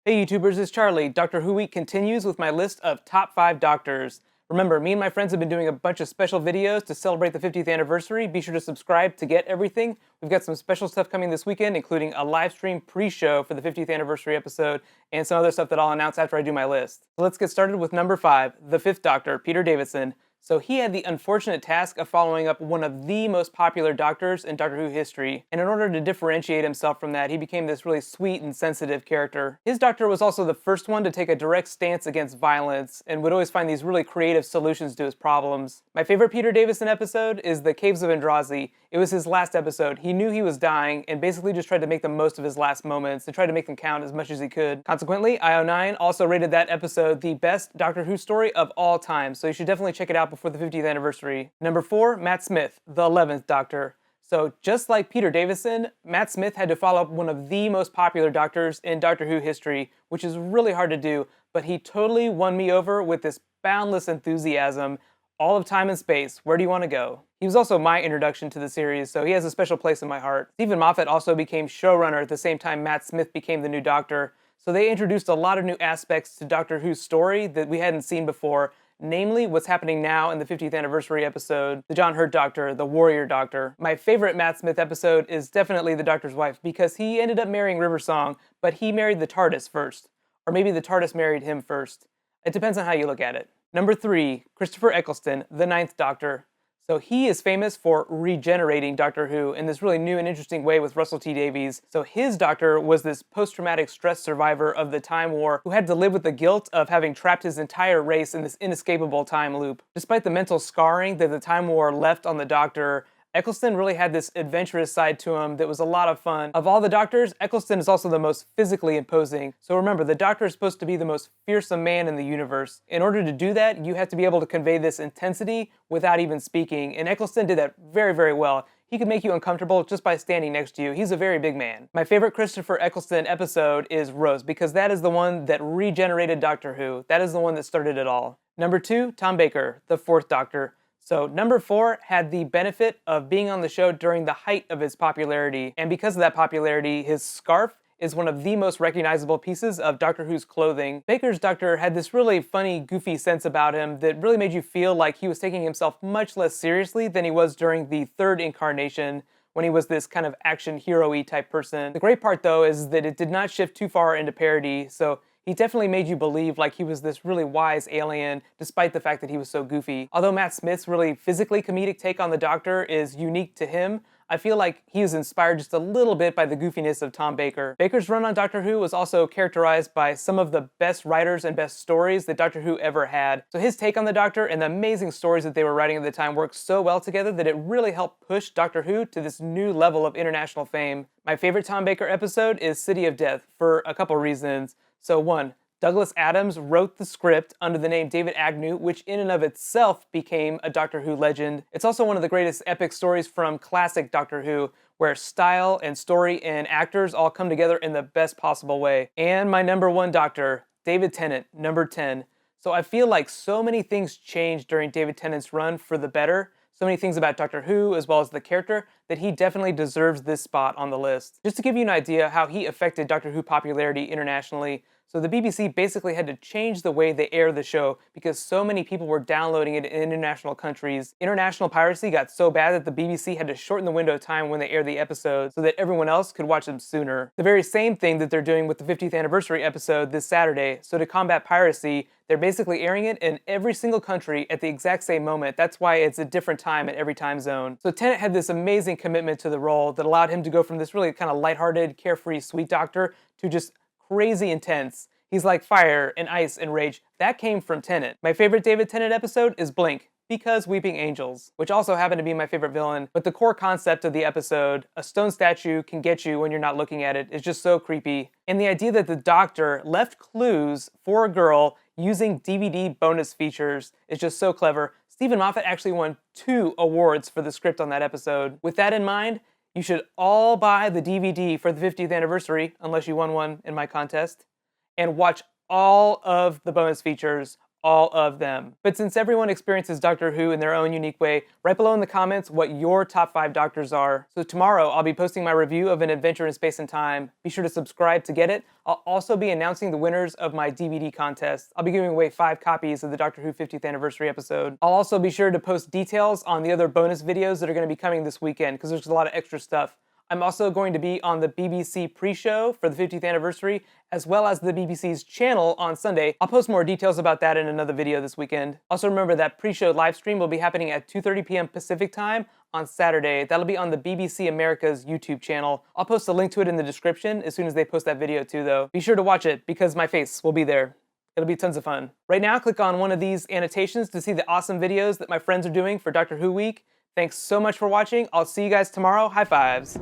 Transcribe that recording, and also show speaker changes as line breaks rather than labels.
Hey YouTubers, it's Charlie. Doctor Who Week continues with my list of top 5 doctors. Remember, me and my friends have been doing a bunch of special videos to celebrate the 50th anniversary. Be sure to subscribe to get everything. We've got some special stuff coming this weekend, including a live stream pre-show for the 50th anniversary episode, and some other stuff that I'll announce after I do my list. So let's get started with number 5, the 5th Doctor, Peter Davison. So he had the unfortunate task of following up one of the most popular doctors in Doctor Who history, and in order to differentiate himself from that, he became this really sweet and sensitive character. His doctor was also the first one to take a direct stance against violence, and would always find these really creative solutions to his problems. My favorite Peter Davison episode is The Caves of Andrazi. It was his last episode. He knew he was dying, and basically just tried to make the most of his last moments, and tried to make them count as much as he could. Consequently, IO9 also rated that episode the best Doctor Who story of all time, so you should definitely check it out before the 50th anniversary. Number 4, Matt Smith, the 11th Doctor. So just like Peter Davison, Matt Smith had to follow up one of the most popular doctors in Doctor Who history, which is really hard to do, but he totally won me over with this boundless enthusiasm. All of time and space, where do you want to go? He was also my introduction to the series, so he has a special place in my heart. Stephen Moffat also became showrunner at the same time Matt Smith became the new Doctor, so they introduced a lot of new aspects to Doctor Who's story that we hadn't seen before, namely what's happening now in the 50th anniversary episode, the John Hurt Doctor, the Warrior Doctor. My favorite Matt Smith episode is definitely The Doctor's Wife, because he ended up marrying River Song, but he married the TARDIS first. Or maybe the TARDIS married him first. It depends on how you look at it. Number 3, Christopher Eccleston, the 9th Doctor. So he is famous for regenerating Doctor Who in this really new and interesting way with Russell T Davies. So his Doctor was this post-traumatic stress survivor of the Time War who had to live with the guilt of having trapped his entire race in this inescapable time loop. Despite the mental scarring that the Time War left on the Doctor, Eccleston really had this adventurous side to him that was a lot of fun. Of all the Doctors, Eccleston is also the most physically imposing. So remember, the Doctor is supposed to be the most fearsome man in the universe. In order to do that, you have to be able to convey this intensity without even speaking, and Eccleston did that very, very well. He could make you uncomfortable just by standing next to you. He's a very big man. My favorite Christopher Eccleston episode is Rose, because that is the one that regenerated Doctor Who. That is the one that started it all. Number 2, Tom Baker, the 4th Doctor. So number 4 had the benefit of being on the show during the height of its popularity, and because of that popularity, his scarf is one of the most recognizable pieces of Doctor Who's clothing. Baker's Doctor had this really funny, goofy sense about him that really made you feel like he was taking himself much less seriously than he was during the 3rd incarnation, when he was this kind of action hero-y type person. The great part though is that it did not shift too far into parody, so he definitely made you believe like he was this really wise alien, despite the fact that he was so goofy. Although Matt Smith's really physically comedic take on the Doctor is unique to him, I feel like he was inspired just a little bit by the goofiness of Tom Baker. Baker's run on Doctor Who was also characterized by some of the best writers and best stories that Doctor Who ever had. So his take on the Doctor and the amazing stories that they were writing at the time worked so well together that it really helped push Doctor Who to this new level of international fame. My favorite Tom Baker episode is City of Death for a couple reasons. So 1, Douglas Adams wrote the script under the name David Agnew, which in and of itself became a Doctor Who legend. It's also one of the greatest epic stories from classic Doctor Who, where style and story and actors all come together in the best possible way. And my number 1 Doctor, David Tennant, number 10. So I feel like so many things changed during David Tennant's run for the better, so many things about Doctor Who as well as the character, that he definitely deserves this spot on the list. Just to give you an idea how he affected Doctor Who popularity internationally, so the BBC basically had to change the way they air the show because so many people were downloading it in international countries. International piracy got so bad that the BBC had to shorten the window of time when they aired the episodes so that everyone else could watch them sooner. The very same thing that they're doing with the 50th anniversary episode this Saturday. So to combat piracy, they're basically airing it in every single country at the exact same moment. That's why it's a different time in every time zone. So Tennant had this amazing commitment to the role that allowed him to go from this really kind of lighthearted, carefree, sweet Doctor to just crazy intense. He's like fire and ice and rage. That came from Tennant. My favorite David Tennant episode is Blink, because Weeping Angels, which also happened to be my favorite villain. But the core concept of the episode, a stone statue can get you when you're not looking at it, is just so creepy. And the idea that the Doctor left clues for a girl using DVD bonus features is just so clever. Stephen Moffat actually won 2 awards for the script on that episode. With that in mind, you should all buy the DVD for the 50th anniversary, unless you won one in my contest, and watch all of the bonus features all of them. But since everyone experiences Doctor Who in their own unique way, write below in the comments what your top 5 Doctors are. So tomorrow, I'll be posting my review of An Adventure in Space and Time. Be sure to subscribe to get it. I'll also be announcing the winners of my DVD contest. I'll be giving away 5 copies of the Doctor Who 50th anniversary episode. I'll also be sure to post details on the other bonus videos that are going to be coming this weekend, because there's a lot of extra stuff. I'm also going to be on the BBC pre-show for the 50th anniversary, as well as the BBC's channel on Sunday. I'll post more details about that in another video this weekend. Also remember that pre-show live stream will be happening at 2:30 p.m. Pacific time on Saturday. That'll be on the BBC America's YouTube channel. I'll post a link to it in the description as soon as they post that video too, though. Be sure to watch it, because my face will be there. It'll be tons of fun. Right now, click on one of these annotations to see the awesome videos that my friends are doing for Doctor Who Week. Thanks so much for watching. I'll see you guys tomorrow. High fives.